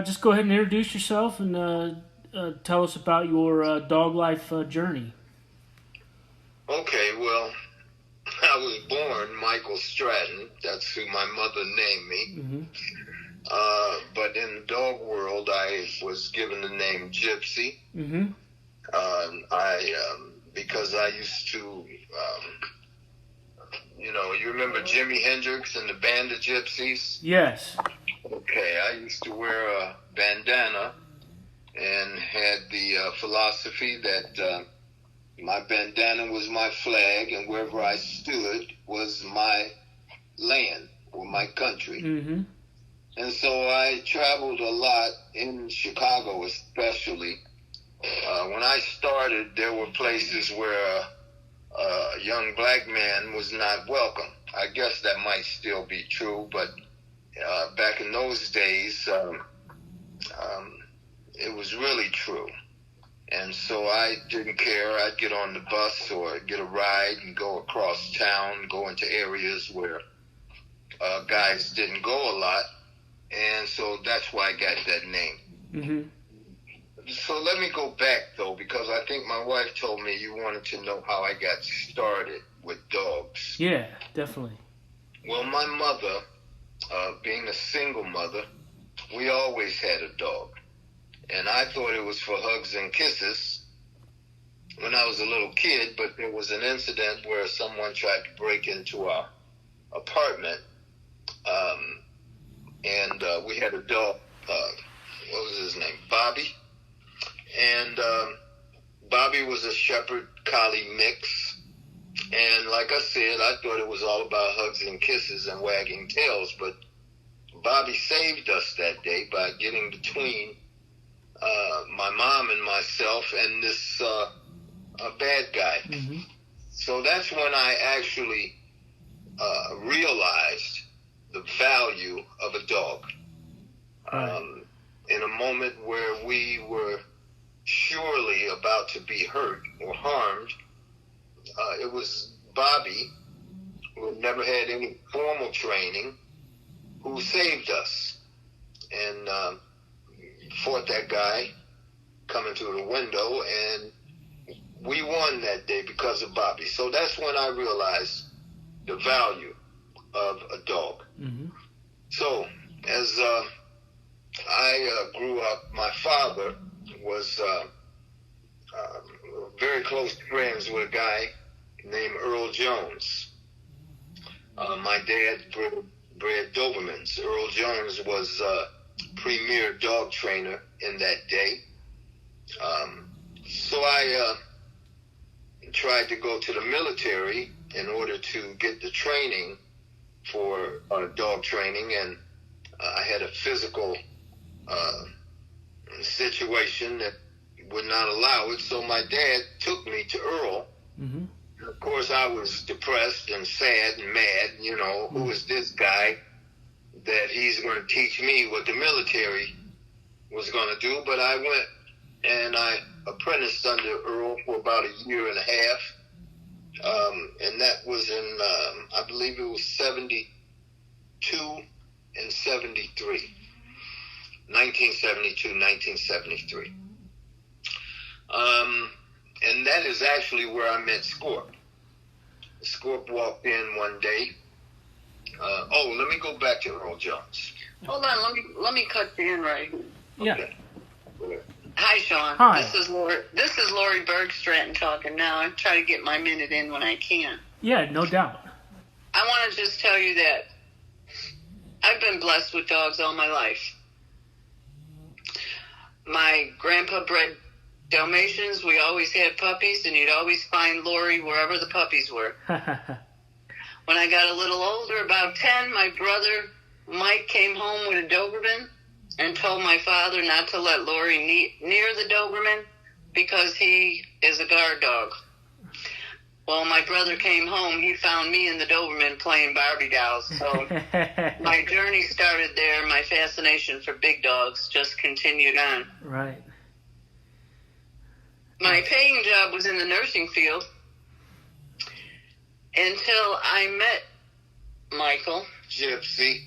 Just go ahead and introduce yourself and tell us about your dog life journey. Okay, well, I was born Michael Stratten. That's who my mother named me. Mm-hmm. But in the dog world, I was given the name Gypsy. Mm-hmm. Because I used to, you remember Jimi Hendrix and the band of Gypsies? Yes. Okay, I used to wear a bandana and had the philosophy that my bandana was my flag, and wherever I stood was my land or my country. Mm-hmm. And so I traveled a lot in Chicago, especially. When I started, there were places where a young black man was not welcome. I guess that might still be true, but back in those days, it was really true. And so I didn't care. I'd get on the bus or get a ride and go across town, go into areas where guys didn't go a lot. And so that's why I got that name. Mm-hmm. So let me go back, though, because I think my wife told me you wanted to know how I got started with dogs. Yeah, definitely. Well, my mother, being a single mother, we always had a dog. And I thought it was for hugs and kisses when I was a little kid, but there was an incident where someone tried to break into our apartment, and we had a dog, what was his name, Bobby? And Bobby was a Shepherd Collie mix. And like I said, I thought it was all about hugs and kisses and wagging tails, but Bobby saved us that day by getting between my mom and myself and this bad guy. Mm-hmm. So that's when I actually realized the value of a dog. Right. In a moment where we were surely about to be hurt or harmed, it was Bobby, who had never had any formal training, who saved us. And fought that guy coming through the window, and we won that day because of Bobby. So that's when I realized the value of a dog. Mm-hmm. So as I grew up, my father was very close friends with a guy named Earl Jones. My dad bred Dobermans. Earl Jones was premier dog trainer in that day. So I tried to go to the military in order to get the training for dog training, and I had a physical situation that would not allow it, so my dad took me to Earl. Mm-hmm. Of course, I was depressed and sad and mad, who is this guy that he's going to teach me what the military was going to do. But I went and I apprenticed under Earl for about a year and a half. And that was in, I believe it was 72 and 73. 1972, 1973. And that is actually where I met Scorp. Scorp walked in one day. Let me go back to Earl Jones. Hold on, let me cut you in right. Yeah. Okay. Hi, Sean. Hi. This is Lori Berg Stratten talking now. I try to get my minute in when I can. Yeah, no doubt. I want to just tell you that I've been blessed with dogs all my life. My grandpa bred Dalmatians. We always had puppies, and you'd always find Lori wherever the puppies were. When I got a little older, about 10, my brother Mike came home with a Doberman and told my father not to let Lori near the Doberman because he is a guard dog. Well, my brother came home. He found me and the Doberman playing Barbie dolls. So my journey started there. My fascination for big dogs just continued on. Right. My paying job was in the nursing field until I met Michael. Gypsy.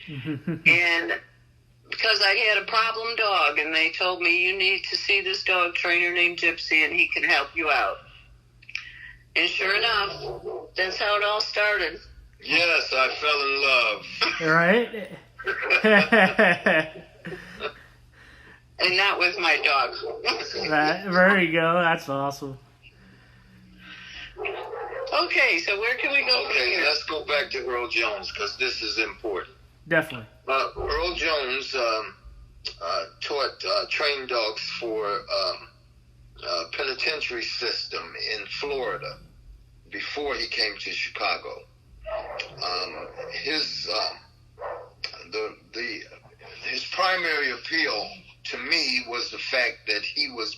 And because I had a problem dog, and they told me, you need to see this dog trainer named Gypsy, and he can help you out. And sure enough, that's how it all started. Yes, I fell in love. Right? And not with my dog. There you go. That's awesome. Okay, so where can we go from Okay, here? let's go back to Earl Jones, because this is important. Definitely. Earl Jones trained dogs for penitentiary system in Florida before he came to Chicago. His primary appeal to me was the fact that he was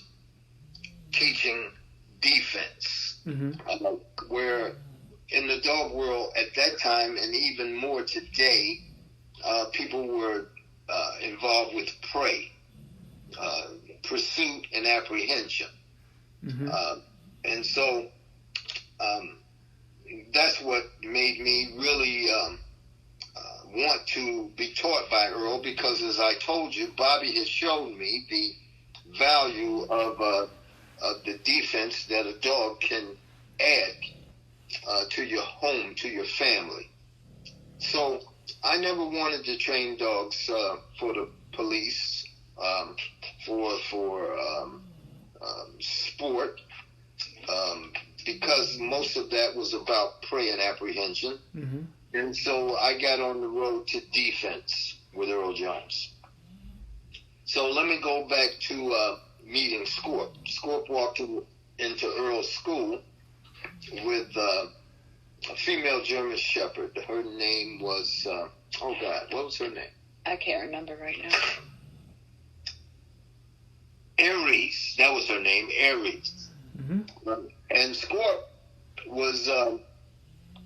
teaching defense, where in the dog world at that time, and even more today, people were involved with prey, pursuit, and apprehension. And so that's what made me really want to be taught by Earl, because as I told you, Bobby has shown me the value of the defense that a dog can add to your home, to your family. So I never wanted to train dogs for the police, for sport, because most of that was about prey and apprehension. And so I got on the road to defense with Earl Jones. So let me go back to meeting Scorp. Scorp walked into Earl's school with a female German Shepherd. Her name was, what was her name? I can't remember right now. Aries. That was her name, Aries. And Scorp was,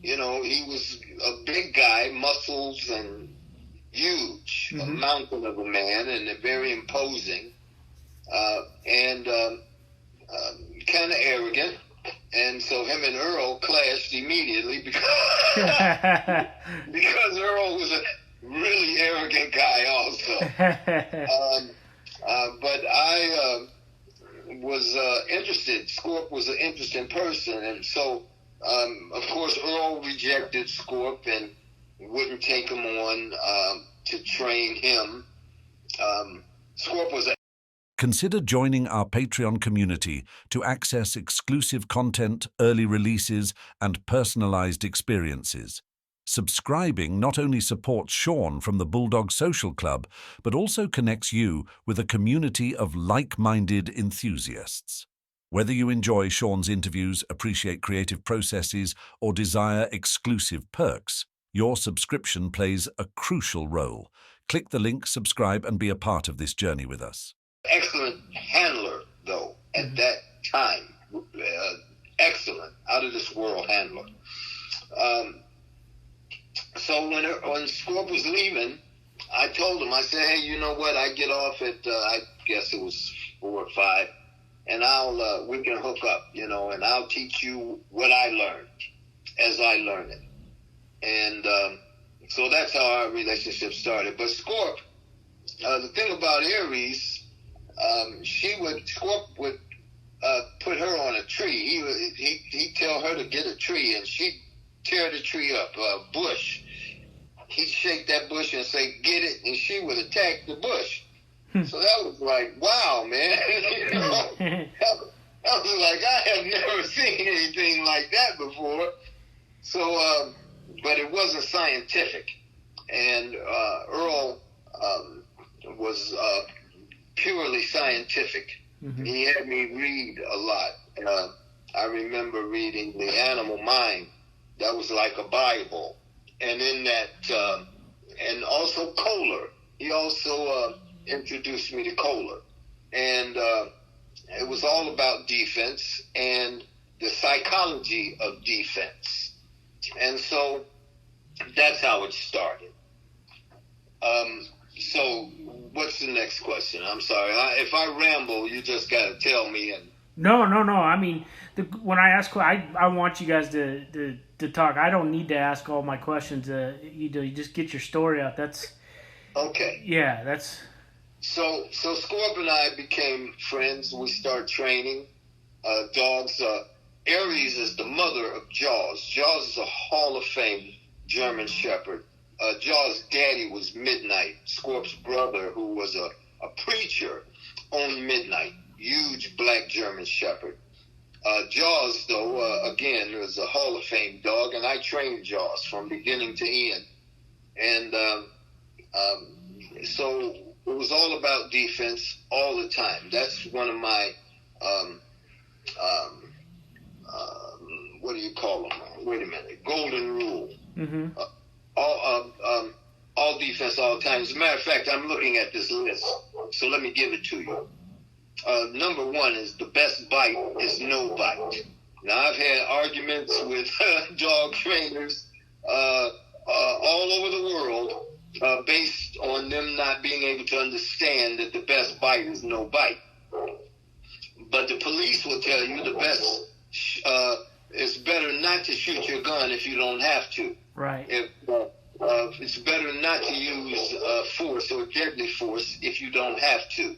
he was a big guy, muscles and huge, a mountain of a man, and very imposing, and kind of arrogant. And so him and Earl clashed immediately because Earl was a really arrogant guy also. But I was interested. Scorp was an interesting person, and so of course Earl rejected Scorp and wouldn't take him on to train him. Scorp was a Consider joining our Patreon community to access exclusive content, early releases, and personalized experiences. Subscribing not only supports Sean from the Bulldog Social Club, but also connects you with a community of like-minded enthusiasts. Whether you enjoy Sean's interviews, appreciate creative processes, or desire exclusive perks, your subscription plays a crucial role. Click the link, subscribe, and be a part of this journey with us. excellent handler, though, at that time. Excellent, out of this world handler. So when Scorp was leaving, I told him, I said, hey, you know what? I get off at, I guess it was 4 or 5, and we can hook up, and I'll teach you what I learned as I learn it. And so that's how our relationship started. But Scorp, the thing about Aries, Scorp would put her on a tree. He'd tell her to get a tree, and she'd tear the tree up, a bush. He'd shake that bush and say, get it, and she would attack the bush. So that was like, wow, man. I was like, I have never seen anything like that before. So, but it wasn't scientific. And Earl was purely scientific. Mm-hmm. He had me read a lot. I remember reading The Animal Mind. That was like a Bible. And in that, and also Kohler. He also introduced me to Kohler. And it was all about defense and the psychology of defense. And so that's how it started. So what's the next question? I'm sorry. If I ramble, you just got to tell me. And No. I mean, when I ask, I want you guys to talk. I don't need to ask all my questions. You just get your story out. Okay. Yeah, that's So Scorp and I became friends. We started training dogs. Aries is the mother of Jaws. Jaws is a Hall of Fame German Shepherd. Jaws' daddy was Midnight. Scorp's brother, who was a preacher, owned Midnight. Huge black German Shepherd. Jaws, though, again, is a Hall of Fame dog, and I trained Jaws from beginning to end. And so it was all about defense all the time. That's one of my, what do you call them? Wait a minute. Golden rule. mm-hmm. All defense all the time. As a matter of fact, I'm looking at this list, so let me give it to you. Number one is the best bite is no bite. Now, I've had arguments with dog trainers all over the world based on them not being able to understand that the best bite is no bite. But the police will tell you the best, it's better not to shoot your gun if you don't have to. Right. It's better not to use force or deadly force if you don't have to.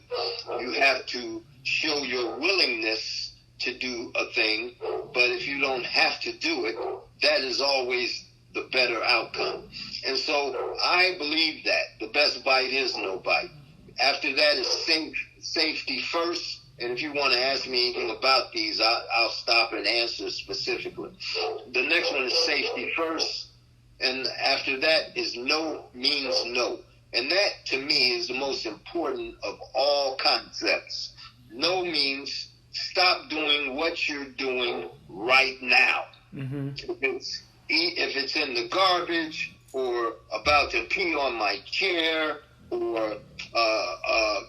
You have to show your willingness to do a thing, but if you don't have to do it, that is always the better outcome. And so I believe that the best bite is no bite. After that is safety first. And if you want to ask me anything about these, I'll stop and answer specifically. The next one is safety first. And after that is no means no. And that, to me, is the most important of all concepts. No means stop doing what you're doing right now. Mm-hmm. If it's in the garbage or about to pee on my chair or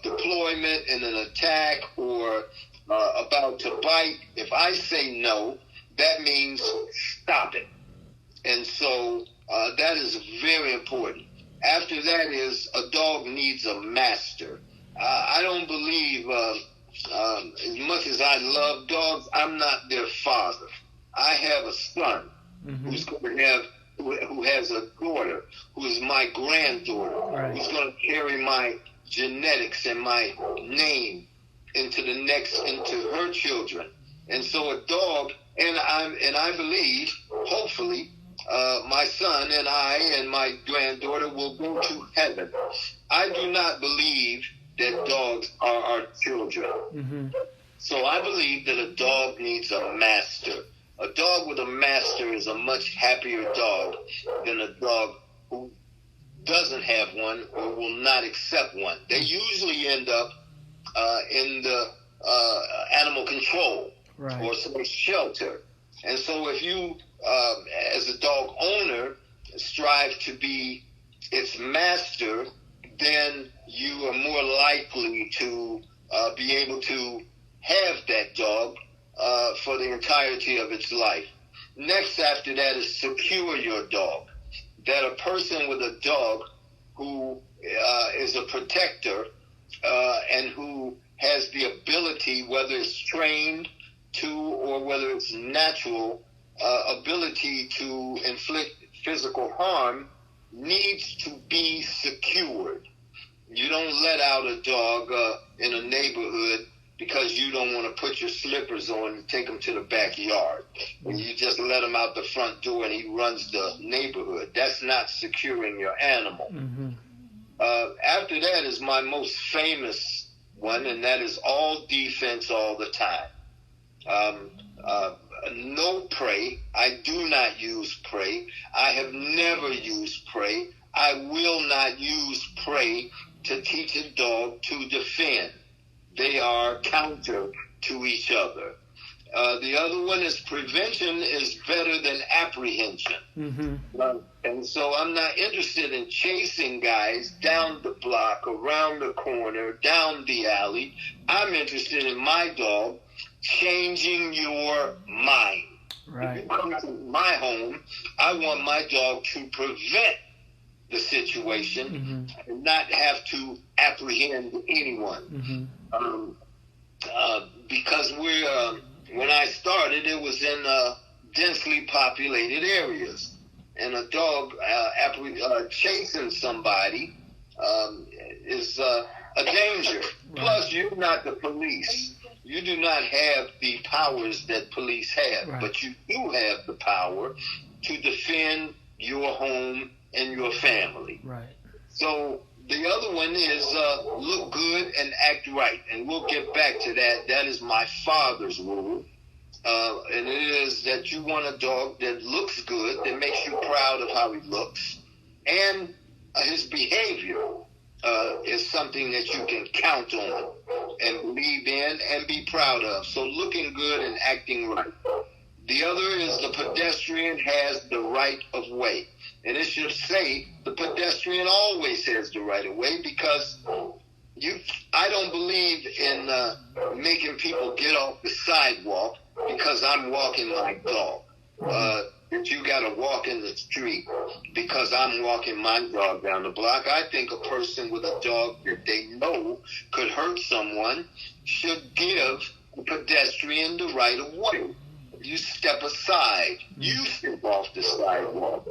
deployment in an attack or about to bite, if I say no, that means stop it. And so that is very important. After that is a dog needs a master. I don't believe, as much as I love dogs, I'm not their father. I have a son Mm-hmm. who has a daughter who is my granddaughter, right. who's going to carry my genetics and my name into her children. And so a dog, and I believe, hopefully, my son and I and my granddaughter will go to heaven. I do not believe that dogs are our children. Mm-hmm. So I believe that a dog needs a master. A dog with a master is a much happier dog than a dog who doesn't have one or will not accept one. They usually end up in the animal control right. or some shelter. And so if you, as a dog owner, strive to be its master, then you are more likely to be able to have that dog for the entirety of its life. Next after that is secure your dog. That a person with a dog who is a protector and who has the ability, whether it's trained to or whether it's natural, ability to inflict physical harm, needs to be secured. You don't let out a dog in a neighborhood because you don't want to put your slippers on and take him to the backyard. And you just let him out the front door and he runs the neighborhood. That's not securing your animal. Mm-hmm. After that is my most famous one, and that is all defense all the time. No prey. I do not use prey. I have never used prey. I will not use prey to teach a dog to defend. They are counter to each other. The other one is prevention is better than apprehension. Mm-hmm. And so I'm not interested in chasing guys down the block, around the corner, down the alley. I'm interested in my dog changing your mind. Right. If you come to my home, I want my dog to prevent the situation mm-hmm. and not have to apprehend anyone. Mm-hmm. Because when I started, it was in densely populated areas. And a dog chasing somebody is a danger. Right. Plus, you're not the police. You do not have the powers that police have, Right. but you do have the power to defend your home and your family. Right. So the other one is look good and act right, and we'll get back to that. That is my father's rule, and it is that you want a dog that looks good, that makes you proud of how he looks, and his behavior is something that you can count on and believe in and be proud of. So looking good and acting right. The other is the pedestrian has the right of way. And it should say the pedestrian always has the right of way, because I don't believe in making people get off the sidewalk because I'm walking my dog. That you got to walk in the street because I'm walking my dog down the block. I think a person with a dog that they know could hurt someone should give the pedestrian the right of way. You step aside. You step off the sidewalk.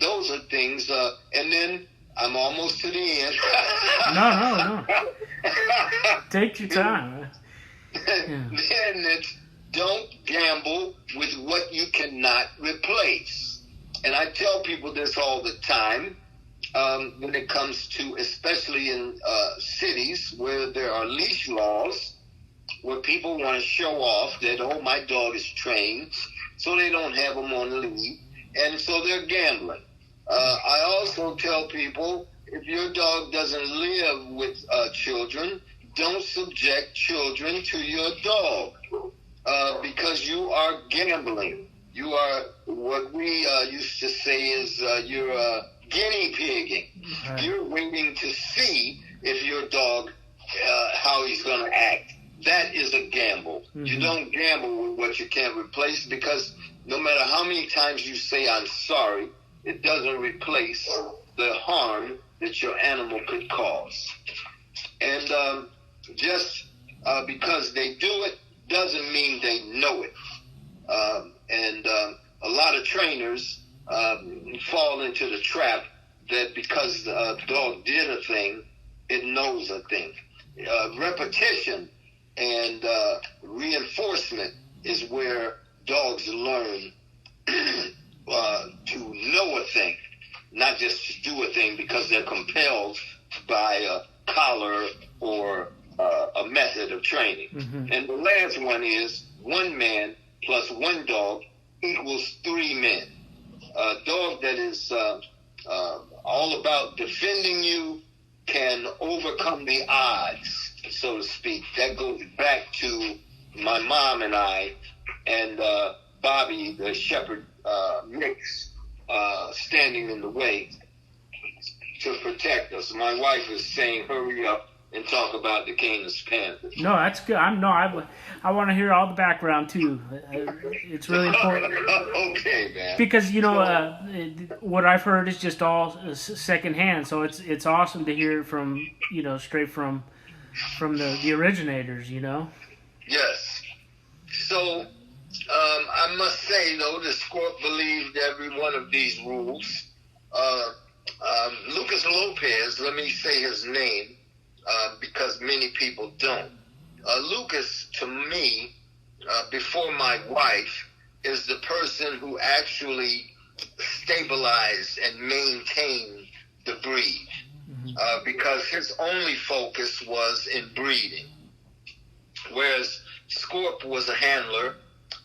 Those are things. And then I'm almost to the end. No. Take your time. Yeah. Then it's don't gamble with what you cannot replace. And I tell people this all the time when it comes to, especially in cities where there are leash laws, where people want to show off that, oh, my dog is trained, so they don't have them on the lead, and so they're gambling. I also tell people, if your dog doesn't live with children, don't subject children to your dog. Because you are gambling. You are what we used to say is you're guinea pigging. Right. You're waiting to see if your dog, how he's going to act. That is a gamble. Mm-hmm. You don't gamble with what you can't replace, because no matter how many times you say I'm sorry, it doesn't replace the harm that your animal could cause. And just because they do it doesn't mean they know it. And a lot of trainers fall into the trap that because the dog did a thing, it knows a thing. Repetition and reinforcement is where dogs learn to know a thing, not just to do a thing because they're compelled by a collar or a method of training. Mm-hmm. And the last one is one man plus one dog equals 3 men. A dog that is all about defending you can overcome the odds, so to speak. That goes back to my mom and I and Bobby, the shepherd mix, standing in the way to protect us. My wife is saying, hurry up and talk about the Canis Panther. No, that's good. I want to hear all the background too. It's really important. Okay, man. Because what I've heard is just all secondhand, so it's awesome to hear it from straight from the originators. Yes. So I must say though, the Scorp believed every one of these rules. Lucas Lopez, let me say his name. Because many people don't. Lucas, to me, before my wife, is the person who actually stabilized and maintained the breed. Mm-hmm. Because his only focus was in breeding. Whereas Scorp was a handler,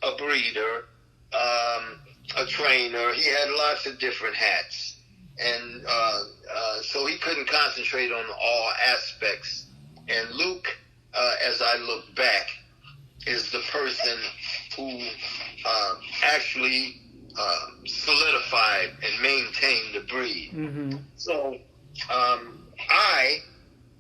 a breeder, a trainer. He had lots of different hats. And so he couldn't concentrate on all aspects. And Luke, as I look back, is the person who actually solidified and maintained the breed. Mm-hmm. So I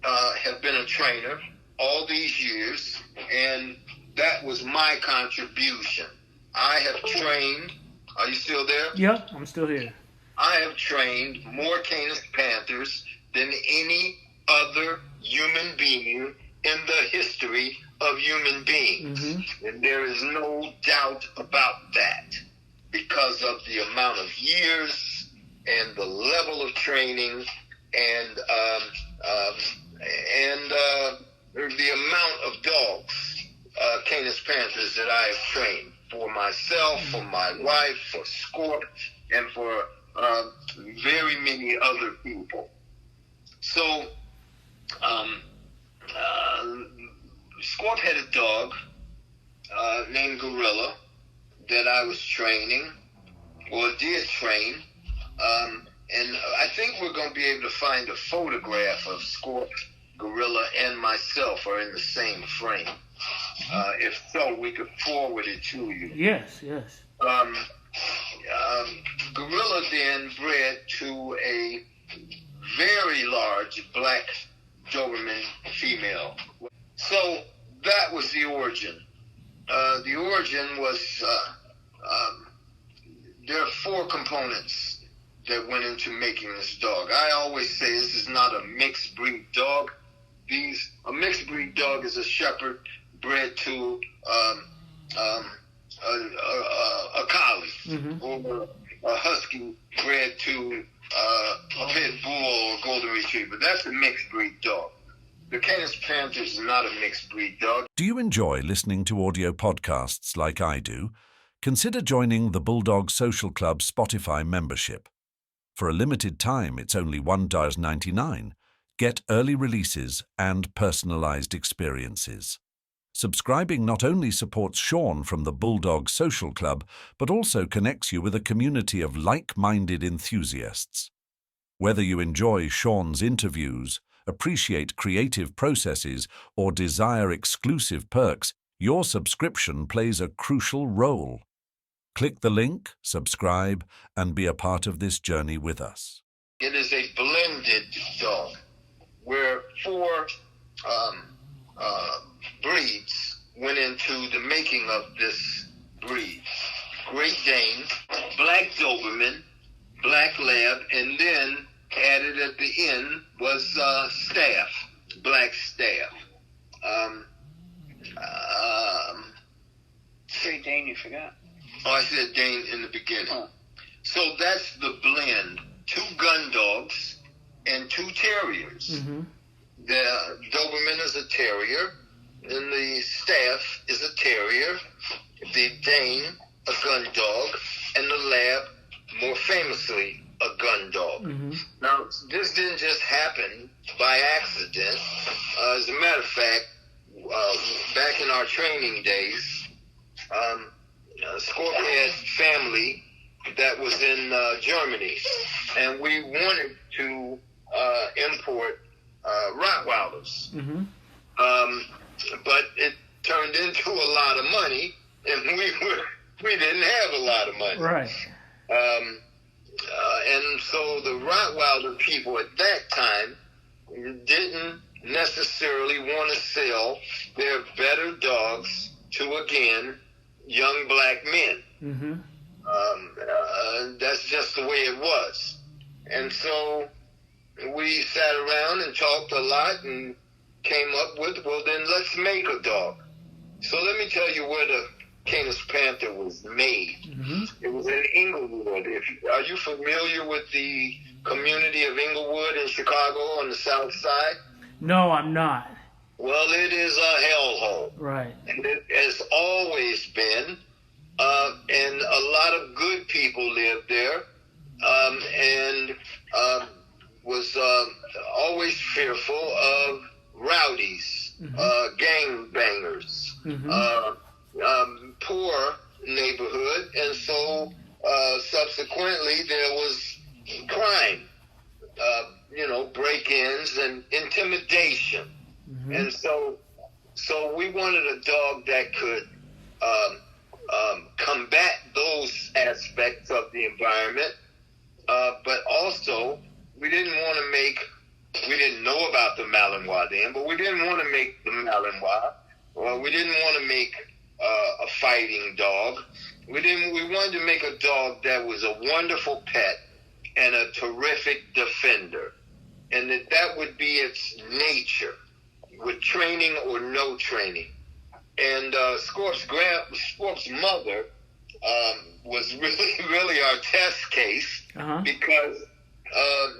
have been a trainer all these years, and that was my contribution. I have trained. Are you still there? Yep, I'm still here. I have trained more Canis Panthers than any other human being in the history of human beings. Mm-hmm. And there is no doubt about that, because of the amount of years and the level of training and the amount of dogs, Canis Panthers, that I have trained for myself, for my wife, for Scorp, and for very many other people. So, Scorp had a dog named Gorilla that I was training, or did train, and I think we're going to be able to find a photograph of Scorp, Gorilla, and myself are in the same frame. If so, we could forward it to you. Yes. Gorilla then bred to a very large black Doberman female. So that was the origin. The origin was, there are 4 components that went into making this dog. I always say this is not a mixed breed dog. A mixed breed dog is a shepherd bred to a collie, or a husky bred to a pit bull or golden retriever. That's a mixed breed dog. The Canis Panther is not a mixed breed dog. Do you enjoy listening to audio podcasts like I do? Consider joining the Bulldog Social Club Spotify membership. For a limited time, it's only $1.99. Get early releases and personalized experiences. Subscribing not only supports Sean from the Bulldog Social Club, but also connects you with a community of like-minded enthusiasts. Whether you enjoy Sean's interviews, appreciate creative processes, or desire exclusive perks, your subscription plays a crucial role. Click the link, subscribe, and be a part of this journey with us. It is a blended dog where 4 breeds went into the making of this breed. Great Dane, Black Doberman, Black Lab, and then added at the end was Staff, Black Staff. Say Dane, you forgot. Oh, I said Dane in the beginning. Oh. So that's the blend. 2 gun dogs and 2 terriers. The Doberman is a terrier, and the Staff is a terrier. The Dane, a gun dog, and the Lab, more famously, a gun dog. Now, this didn't just happen by accident. As a matter of fact, back in our training days, Scorp had family that was in Germany, and we wanted to import Rottweilers. But it turned into a lot of money, and we didn't have a lot of money. Right. And so the Rottweiler people at that time didn't necessarily want to sell their better dogs to, again, young black men. That's just the way it was. And so we sat around and talked a lot and came up with, well, then let's make a dog. So let me tell you where the Canis Panther was made. It was in Inglewood. Are you familiar with the community of Inglewood in Chicago on the south side? No, I'm not. Well, it is a hellhole. Right. And it has always been. And a lot of good people lived there. And was always fearful of rowdies, gang bangers, poor neighborhood, and so subsequently there was crime, break-ins and intimidation, and so we wanted a dog that could combat those aspects of the environment, but also we didn't know about the Malinois then, but we didn't want to make the Malinois. Well, we didn't want to make a fighting dog. We wanted to make a dog that was a wonderful pet and a terrific defender, and that would be its nature, with training or no training. And Scorp's mother was really our test case, because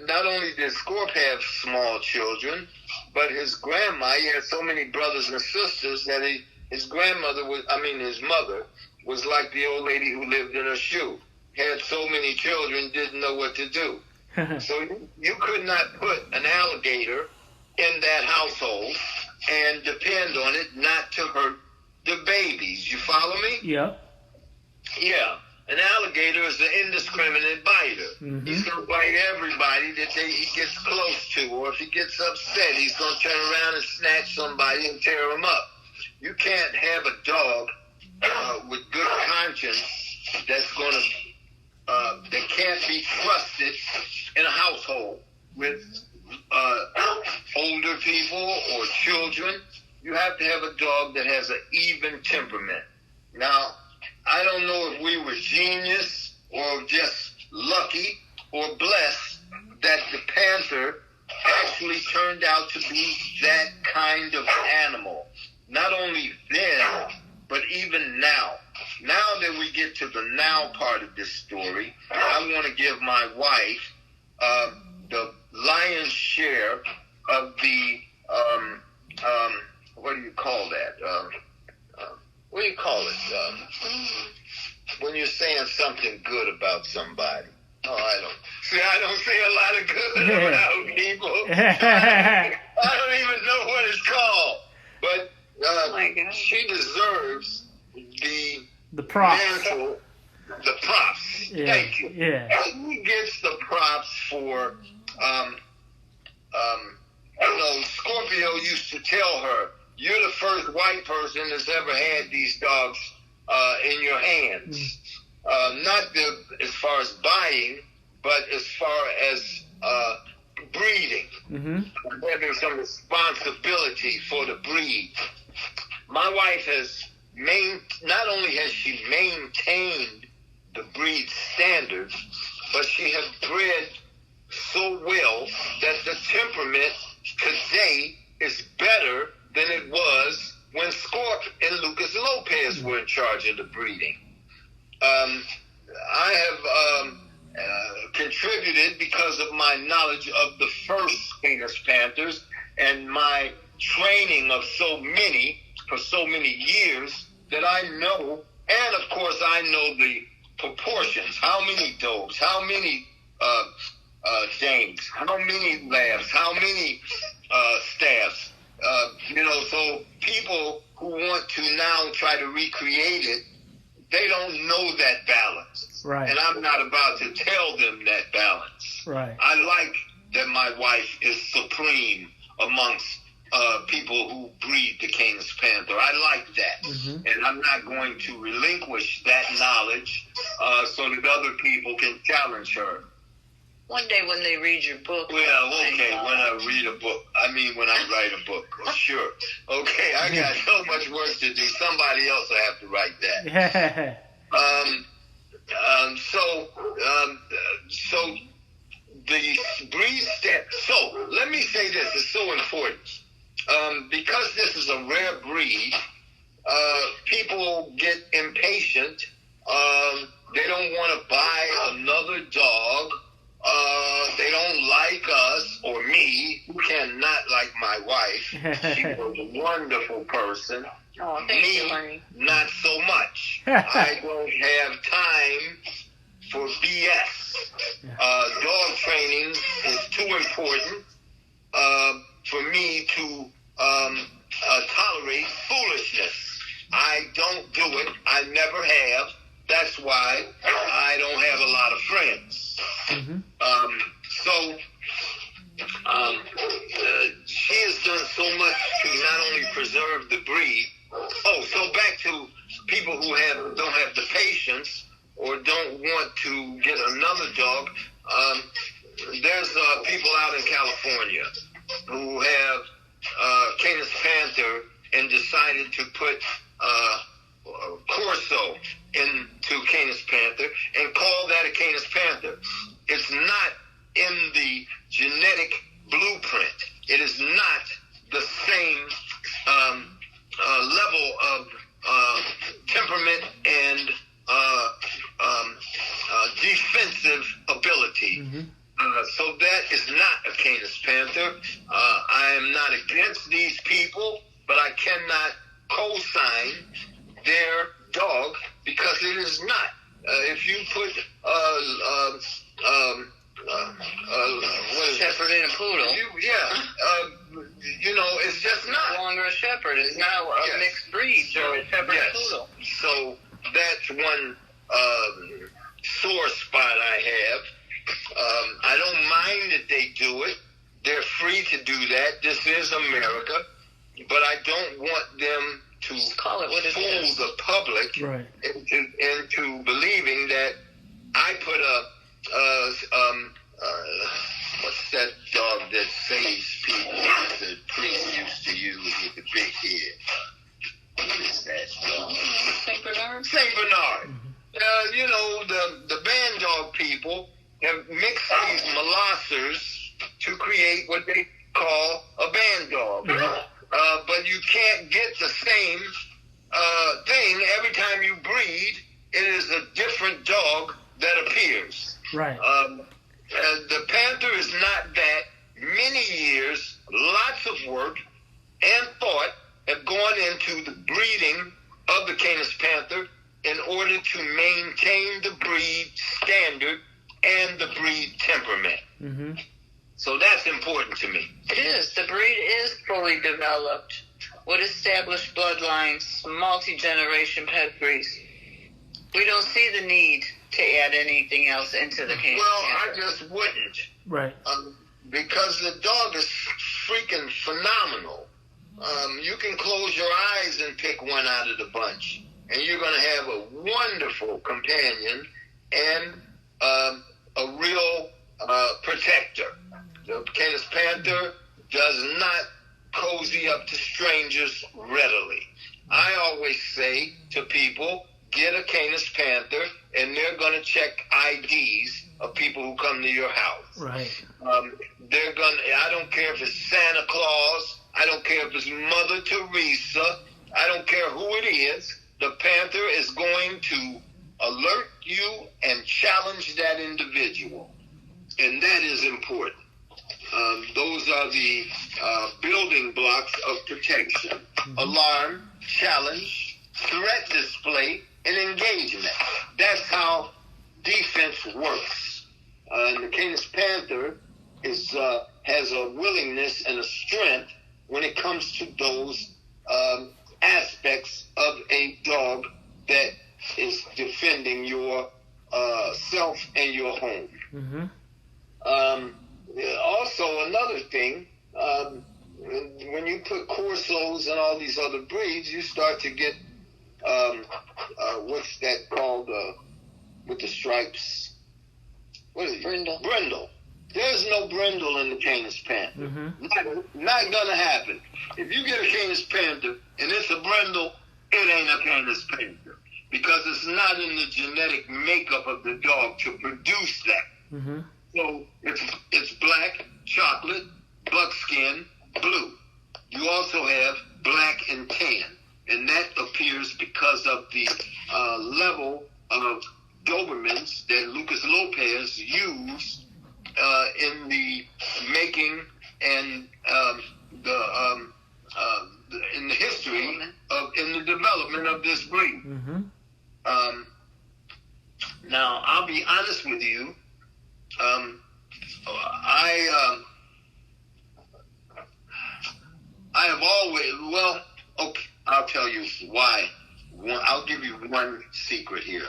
not only did Scorp have small children, but his grandma, he had so many brothers and sisters that his mother was like the old lady who lived in a shoe. Had so many children, didn't know what to do. So you could not put an alligator in that household and depend on it not to hurt the babies. You follow me? Yeah. Yeah. An alligator is an indiscriminate biter. Mm-hmm. He's going to bite everybody that he gets close to, or if he gets upset, he's going to turn around and snatch somebody and tear them up. You can't have a dog with good conscience that's going to that can't be trusted in a household with older people or children. You have to have a dog that has an even temperament. Now, I don't know if we were genius or just lucky or blessed that the Panther actually turned out to be that kind of animal. Not only then, but even now. Now that we get to the now part of this story, I want to give my wife the lion's share of the, what do you call that? What do you call it? When you're saying something good about somebody. Oh, I don't say a lot of good about people. I don't even know what it's called. But she deserves the props. mantle, the props. Yeah. Thank you. Yeah. He gets the props for, Scorpio used to tell her, you're the first white person that's ever had these dogs in your hands. Not as far as buying, but as far as breeding. Mm-hmm. Having some responsibility for the breed. My wife has not only has she maintained the breed standards, but she has bred so well that the temperament today is better than it was when Scorp and Lucas Lopez were in charge of the breeding. I have contributed because of my knowledge of the first Canis Panthers and my training of so many for so many years that I know, and of course I know the proportions, how many dogs, how many dames, how many labs, how many staffs. So people who want to now try to recreate it, they don't know that balance. Right. And I'm not about to tell them that balance. Right. I like that my wife is supreme amongst people who breed the Canis Panther. I like that. Mm-hmm. And I'm not going to relinquish that knowledge so that other people can challenge her. One day when they read your book. Well, okay, when I read a book. When I write a book. Sure. Okay, I got so much work to do. Somebody else will have to write that. So the breed stand. So let me say this. It's so important. Because this is a rare breed, people get impatient. They don't want to buy another dog. They don't like us or me, who cannot like my wife. She's a wonderful person. Oh, thank you, Larry. Not so much. I don't have time for BS. Dog training is too important for me to tolerate foolishness. I don't do it. I never have. That's why I don't have a lot of friends. Mm-hmm. She has done so much to not only preserve the breed. So back to people who don't have the patience or don't want to get another dog. There's people out in California who have Canis Panther and decided to put Corso into Canis Panther and call that a Canis Panther. It's not in the genetic blueprint. It is not the same level of temperament and defensive ability. Mm-hmm. So against these people, but I cannot co-sign their dog because it is not. If you put Shepherd and a poodle. it's just not. No longer a shepherd. It's now a mixed breed, so it's shepherd and poodle. So that's one sore spot I have. I don't mind that they do it. They're free to do that. This is America. But I don't want them to call it what it fool is. the public into believing that I put what's that dog that saves people that the priest used to use with the big head? What is that dog? St. Bernard? St. Bernard. The band dog people have mixed these molossers to create what they call a band dog. But you can't get the same thing every time you breed. It is a different dog that appears. Right. The Panther is not that. Many years, lots of work and thought have gone into the breeding of the Canis Panther in order to maintain the breed standard and the breed temperament. Mm-hmm. So that's important to me. It is. The breed is fully developed with established bloodlines, multi-generation pedigrees. We don't see the need to add anything else into the Canis Panther. I just wouldn't. Right. Because the dog is freaking phenomenal. You can close your eyes and pick one out of the bunch, and you're going to have a wonderful companion and a real protector. The Canis Panther does not cozy up to strangers readily. I always say to people, get a Canis Panther, and they're going to check IDs of people who come to your house. Right. I don't care if it's Santa Claus, I don't care if it's Mother Teresa, I don't care who it is, the Panther is going to alert you and challenge that individual. And that is important. Those are the building blocks of protection. Alarm, challenge, threat display, and engagement. That's how defense works. And the Canis Panther has a willingness and a strength when it comes to those aspects of a dog that is defending your self and your home. Mm-hmm. Also, another thing, when you put Corsos and all these other breeds, you start to get, what's that called, with the stripes? What is it? Brindle. Brindle. There's no brindle in the Canis Panther. Mm-hmm. Not gonna happen. If you get a Canis Panther and it's a brindle, it ain't a Canis Panther. Because it's not in the genetic makeup of the dog to produce that. Mm-hmm. So it's black, chocolate, buckskin, blue. You also have black and tan, and that appears because of the level of Dobermans that Lucas Lopez used in the making and in the history in the development of this breed. Mm-hmm. Now, I'll be honest with you. I have always, okay, I'll tell you why. I'll give you one secret here.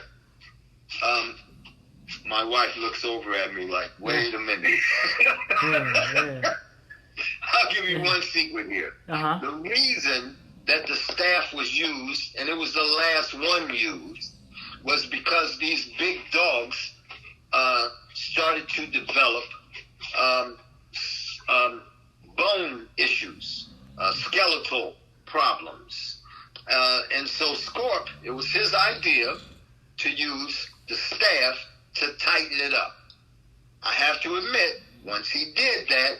My wife looks over at me like, wait a minute. I'll give you one secret here. Uh-huh. The reason that the staff was used, and it was the last one used, was because these big dogs started to develop bone issues, skeletal problems. And so Scorp, it was his idea to use the staff to tighten it up. I have to admit, once he did that,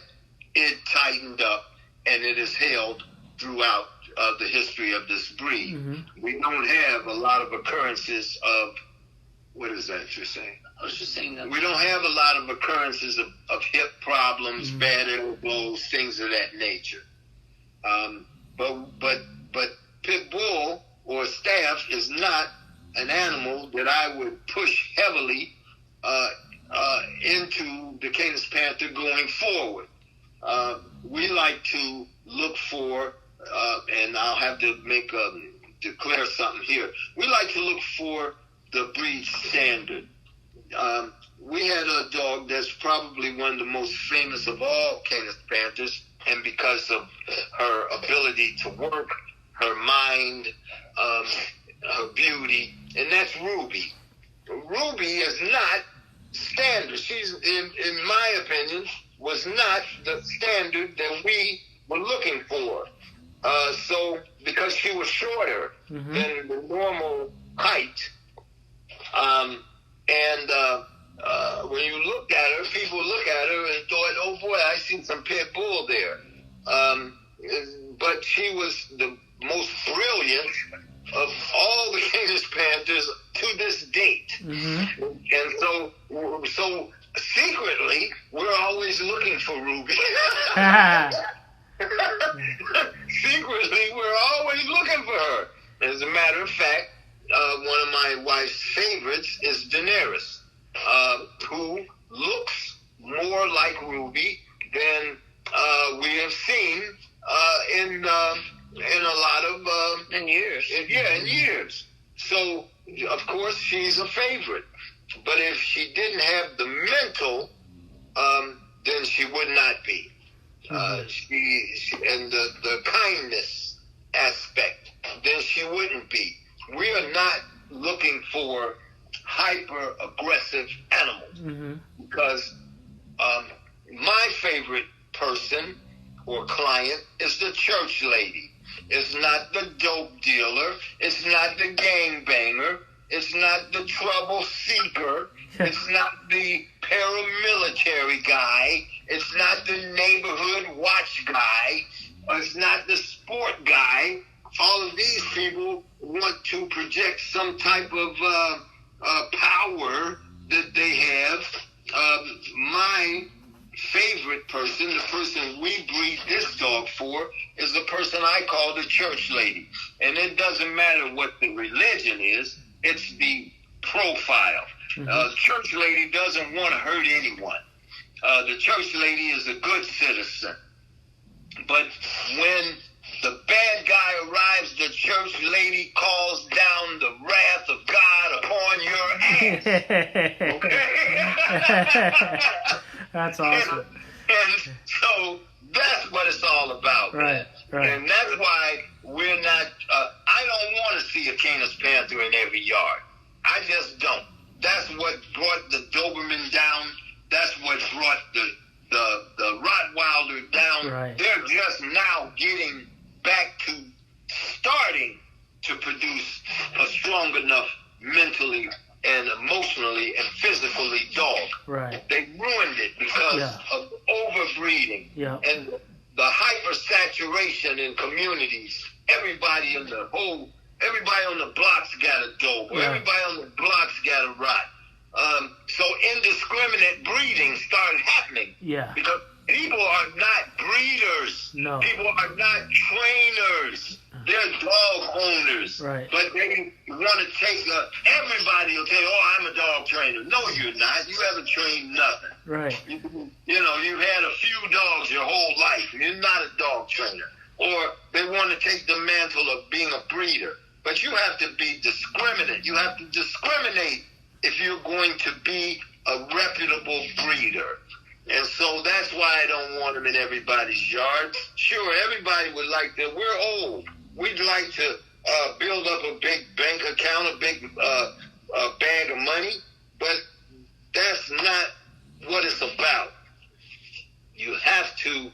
it tightened up, and it is held throughout the history of this breed. Mm-hmm. We don't have a lot of occurrences of, what is that you're saying? I was just saying that. We don't have a lot of occurrences of hip problems, bad elbows, things of that nature. But pit bull or staff is not an animal that I would push heavily into the Canis Panther going forward. We like to look for, and I'll have to declare something here. We like to look for the breed standard. We had a dog that's probably one of the most famous of all Canis Panthers, and because of her ability to work, her mind, her beauty, and that's Ruby. Ruby is not standard. She's, in my opinion, was not the standard that we were looking for. So, because she was shorter than the normal height, when you looked at her, people look at her and thought, oh boy, I see some pit bull there. But she was the most brilliant of all the Canis Panthers to this date. And so secretly, we're always looking for Ruby. Secretly, we're always looking for her. As a matter of fact, one of my wife's favorites is Daenerys, who looks more like Ruby than we have seen in a lot of in years. In years. So of course she's a favorite, but if she didn't have the mental, then she would not be. She and the kindness aspect, then she wouldn't be. We are not looking for hyper aggressive animals because my favorite person or client is the church lady. It's not the dope dealer. It's not the gangbanger. It's not the trouble seeker. It's not the paramilitary guy. It's not the neighborhood watch guy. It's not the sport guy. All of these people want to project some type of power that they have. My favorite person, the person we breed this dog for, is the person I call the church lady. And it doesn't matter what the religion is, it's the profile. Church lady doesn't want to hurt anyone. The church lady is a good citizen. But when the bad guy arrives, the church lady calls down the wrath of God upon your ass. Okay? That's awesome. And so that's what it's all about. Right. And that's why we're not, I don't want to see a Canis Panther in every yard. I just don't. That's what brought the Doberman down. That's what brought the Rottweiler down. Right. They're just now getting back to starting to produce a strong enough mentally and emotionally and physically dog. Right. They ruined it because of overbreeding and the hypersaturation in communities. Everybody on the block's got a dog. Or everybody on the block's got a rot. So indiscriminate breeding started happening. Yeah. Because people are not breeders. No. People are not trainers. They're dog owners. Right. But they want to take everybody will tell you, oh, I'm a dog trainer. No, you're not. You haven't trained nothing. Right. You know, you've had a few dogs your whole life. You're not a dog trainer. Or they want to take the mantle of being a breeder. But you have to be discriminate. You have to discriminate if you're going to be a reputable breeder. And so that's why I don't want them in everybody's yard. Sure, everybody would like to. We're old. We'd like to build up a big bank account, a big bag of money. But that's not what it's about. You have to.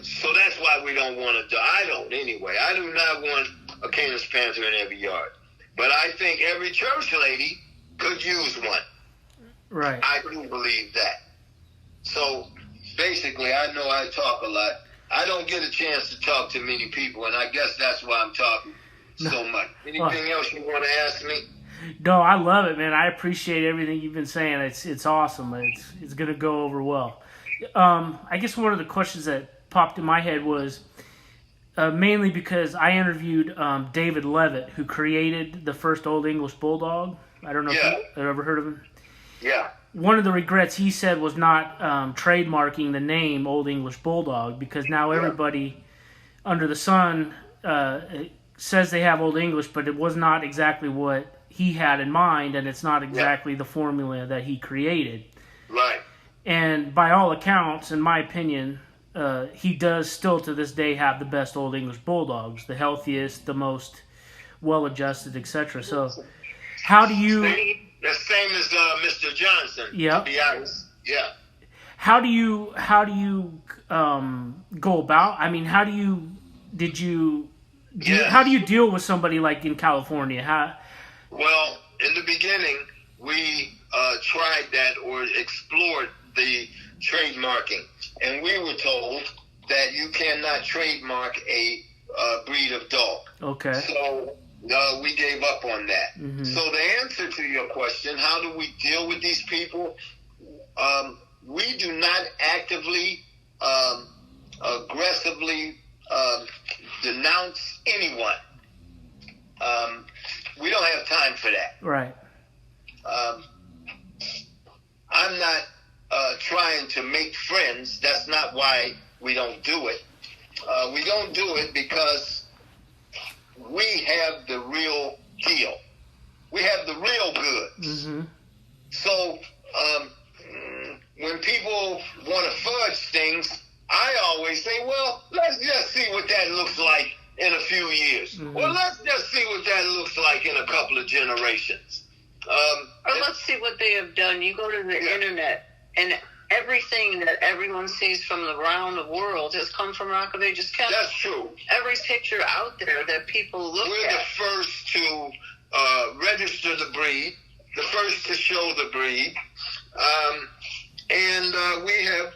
So that's why we don't want to. I don't anyway. I do not want a Canis Panther in every yard. But I think every church lady could use one. Right. I do believe that. So basically, I know I talk a lot. I don't get a chance to talk to many people, and I guess that's why I'm talking so much. Anything else you want to ask me? No, I love it, man. I appreciate everything you've been saying. It's awesome. It's going to go over well. I guess one of the questions that popped in my head was, mainly because I interviewed David Levitt, who created the first Old English Bulldog. I don't know if you've ever heard of him. Yeah. One of the regrets he said was not trademarking the name Old English Bulldog, because now everybody under the sun says they have Old English, but it was not exactly what he had in mind, and it's not exactly the formula that he created. Right. And by all accounts, in my opinion, he does still to this day have the best Old English Bulldogs, the healthiest, the most well-adjusted, etc. So how do you... The same as Mr. Johnson, to be honest. Yeah. How do you go about? I mean, how do you deal with somebody like in California? Well, in the beginning, we tried that or explored the trademarking, and we were told that you cannot trademark a breed of dog. Okay. So we gave up on that. Mm-hmm. So the answer to your question, how do we deal with these people? We do not actively, aggressively denounce anyone. We don't have time for that. Right. I'm not trying to make friends. That's not why we don't do it. We don't do it because we have the real deal. We have the real goods. Mm-hmm. So when people want to fudge things, I always say, well, let's just see what that looks like in a few years. Mm-hmm. Well, let's just see what that looks like in a couple of generations. Or let's see what they have done. You go to the internet, and everything that everyone sees from around the world has come from Rock of Ages Kennel. That's true. Every picture out there that people look at. We're the first to register the breed, the first to show the breed, and we have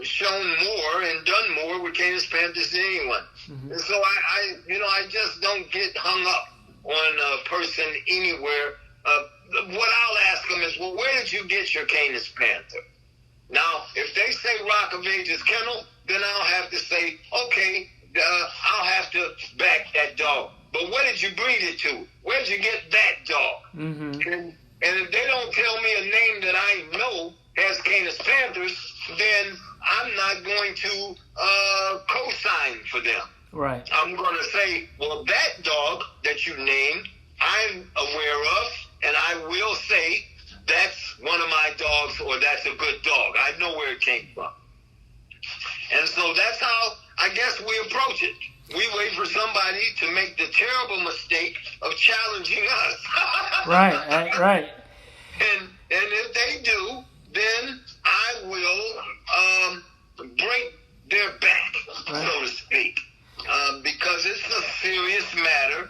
shown more and done more with Canis Panthers than anyone. Mm-hmm. And so I just don't get hung up on a person anywhere. What I'll ask them is, well, where did you get your Canis Panther? Now, if they say Rock of Ages Kennel, then I'll have to say, okay, I'll have to back that dog. But what did you breed it to? Where'd you get that dog? Mm-hmm. And if they don't tell me a name that I know has Canis Panthers, then I'm not going to co-sign for them. Right. I'm going to say, well, that dog that you named, I'm aware of, and I will say that's one of my dogs, or that's a good dog. I know where it came from. And so that's how I guess we approach it. We wait for somebody to make the terrible mistake of challenging us. Right. And if they do, then I will break their back, so to speak, because it's a serious matter.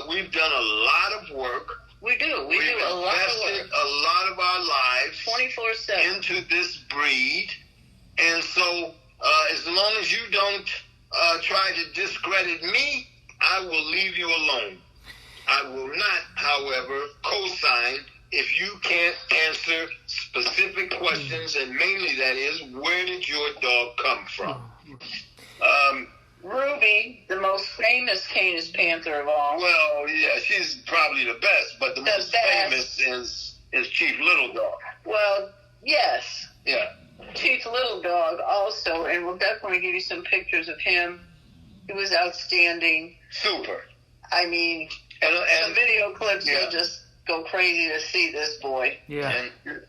We've done a lot of work. We do a lot of work. We've invested a lot of our lives 24/7 into this breed, and so as long as you don't try to discredit me, I will leave you alone. I will not, however, co-sign if you can't answer specific questions, and mainly that is, where did your dog come from? Ruby, the most famous Canis Panther of all. Well, yeah, she's probably the best, but the most famous is Chief Little Dog. Well, yes. Yeah. Chief Little Dog also, and we'll definitely give you some pictures of him. He was outstanding. Super. I mean, and video clips, you'll just go crazy to see this boy. Yeah. And,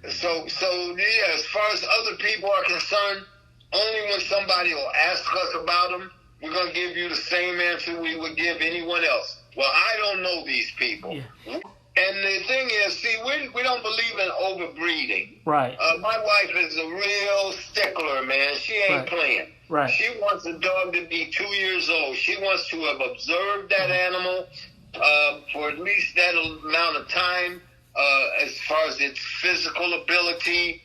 So, as far as other people are concerned, only when somebody will ask us about them, we're going to give you the same answer we would give anyone else. Well, I don't know these people. Yeah. And the thing is, see, we don't believe in overbreeding. Right. My wife is a real stickler, man. She ain't playing. Right. She wants a dog to be 2 years old. She wants to have observed that animal for at least that amount of time as far as its physical ability,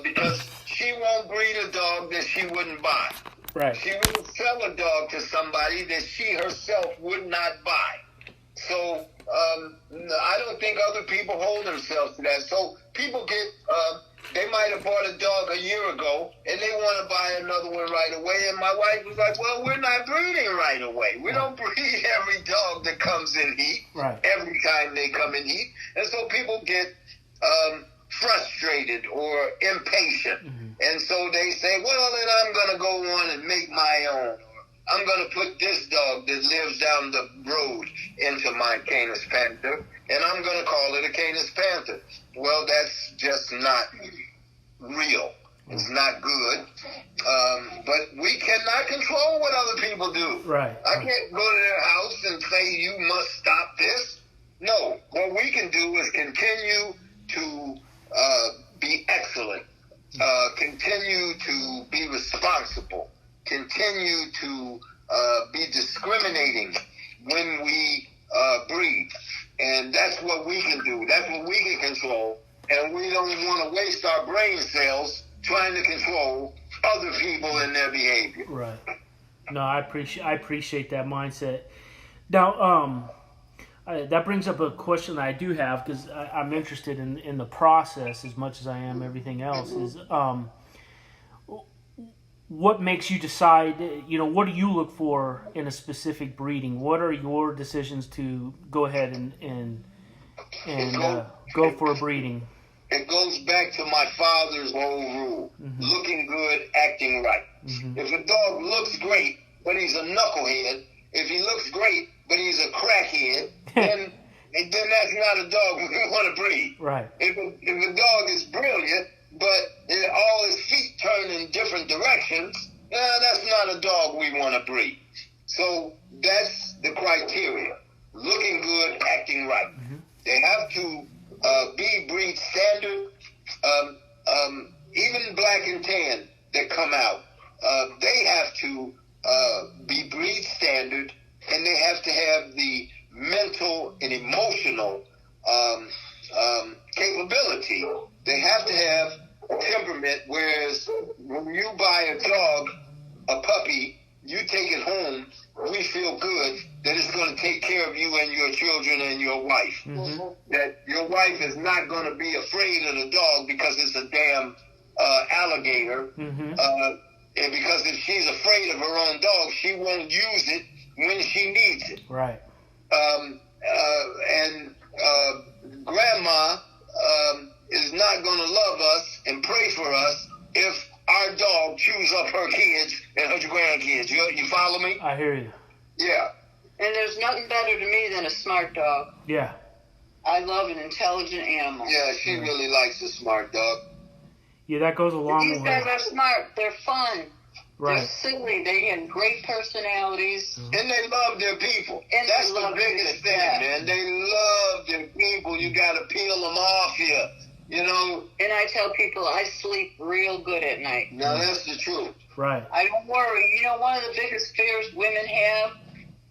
because she won't breed a dog that she wouldn't buy. Right. She wouldn't sell a dog to somebody that she herself would not buy. So I don't think other people hold themselves to that. So people get They might have bought a dog a year ago, and they want to buy another one right away. And my wife was like, well, we're not breeding right away. We don't breed every dog that comes in heat, every time they come in heat. And so people get frustrated or impatient. And so they say, well, then I'm going to go on and make my own. I'm going to put this dog that lives down the road into my Canis Panther, and I'm going to call it a Canis Panther. Well, that's just not real. It's not good. But we cannot control what other people do. Right. I can't go to their house and say, you must stop this. No. What we can do is continue to be excellent, continue to be responsible, continue to be discriminating when we breed. And that's what we can do. That's what we can control. And we don't want to waste our brain cells trying to control other people and their behavior. Right. No, I appreciate that mindset. Now, that brings up a question that I do have, because I'm interested in the process as much as I am everything else. Is what makes you decide? What do you look for in a specific breeding? What are your decisions to go ahead and go for a breeding? It goes back to my father's whole rule: looking good, acting right. If a dog looks great, but he's a knucklehead, if he looks great, but he's a crackhead, then that's not a dog we want to breed. Right. If a dog is brilliant, but all his feet turn in different directions, that's not a dog we want to breed. So that's the criteria: looking good, acting right. They have to be breed standard. Even black and tan that come out, they have to be breed standard, and they have to have the mental and emotional capability. They have to have temperament, whereas when you buy a dog, a puppy, you take it home, we feel good that it's going to take care of you and your children and your wife. That your wife is not going to be afraid of the dog because it's a damn alligator. And because if she's afraid of her own dog, she won't use it when she needs it. Right. And grandma is not going to love us and pray for us if our dog chews up her kids and her grandkids. You follow me? I hear you. Yeah. And there's nothing better to me than a smart dog. Yeah. I love an intelligent animal. Yeah, she really likes a smart dog. Yeah, that goes a long way. These guys are smart. They're fun. Right. They're silly. They have great personalities. And they love their people. And that's they the love biggest thing, that. man. They love their people. You got to peel them off you. And I tell people I sleep real good at night. Now, that's the truth. Right. I don't worry. One of the biggest fears women have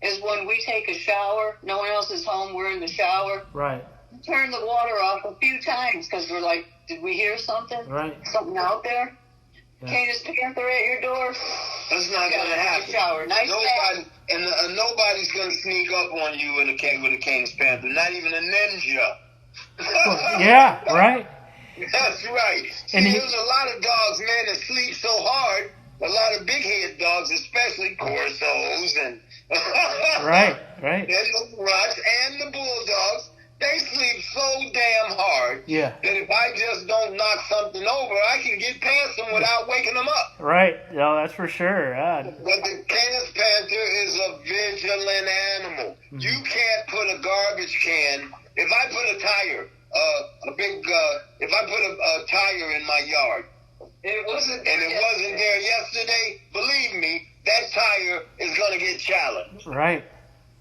is when we take a shower, no one else is home, we're in the shower. Right. We turn the water off a few times because we're like, did we hear something? Right. Something out there? Yeah. Canis Panther at your door? That's not going to happen. Shower. Nice Nobody, and nobody's going to sneak up on you with a Canis Panther, not even a ninja. Yeah, right. That's right. And There's a lot of dogs, man, that sleep so hard. A lot of big-head dogs, especially Corsos and Right. and the Ruts and the Bulldogs, they sleep so damn hard Yeah. that if I just don't knock something over, I can get past them without waking them up. Right. No, that's for sure. But the Canis Panther is a vigilant animal. You can't put a garbage can. If I put a tire, if I put a tire in my yard, it wasn't there yesterday, believe me, that tire is going to get challenged. Right.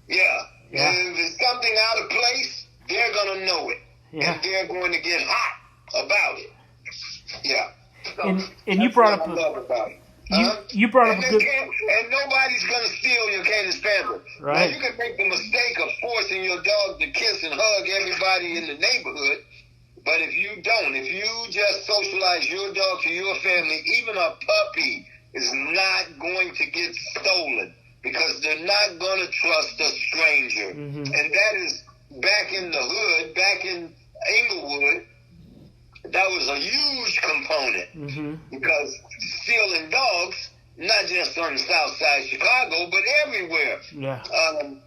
Yeah. And if it's something out of place, they're going to know it. Yeah. And they're going to get hot about it. Yeah. So And you brought up what I love about it. you brought up a good. And nobody's going to steal your Canis Panther. Right. Now, you can make the mistake of forcing your dog to kiss and hug everybody in the neighborhood, but if you just socialize your dog to your family, even a puppy is not going to get stolen because they're not going to trust a stranger. And that is back in the hood, back in Inglewood, That was a huge component because stealing dogs, not just on the south side of Chicago, but everywhere. Yeah. Stealing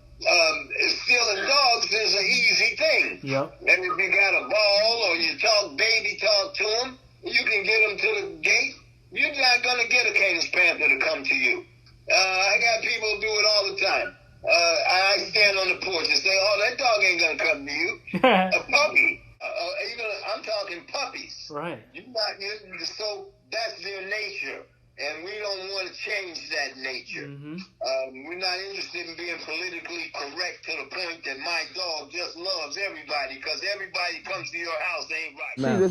dogs is an easy thing. Yep. And if you got a ball or you baby talk to them, you can get them to the gate. You're not going to get a Canis Panther to come to you. I got people do it all the time. I stand on the porch and say, oh, that dog ain't going to come to you. A puppy. Even I'm talking puppies. Right. So that's their nature. And we don't want to change that nature. We're not interested in being politically correct to the point that my dog just loves everybody because everybody comes to your house ain't right. See,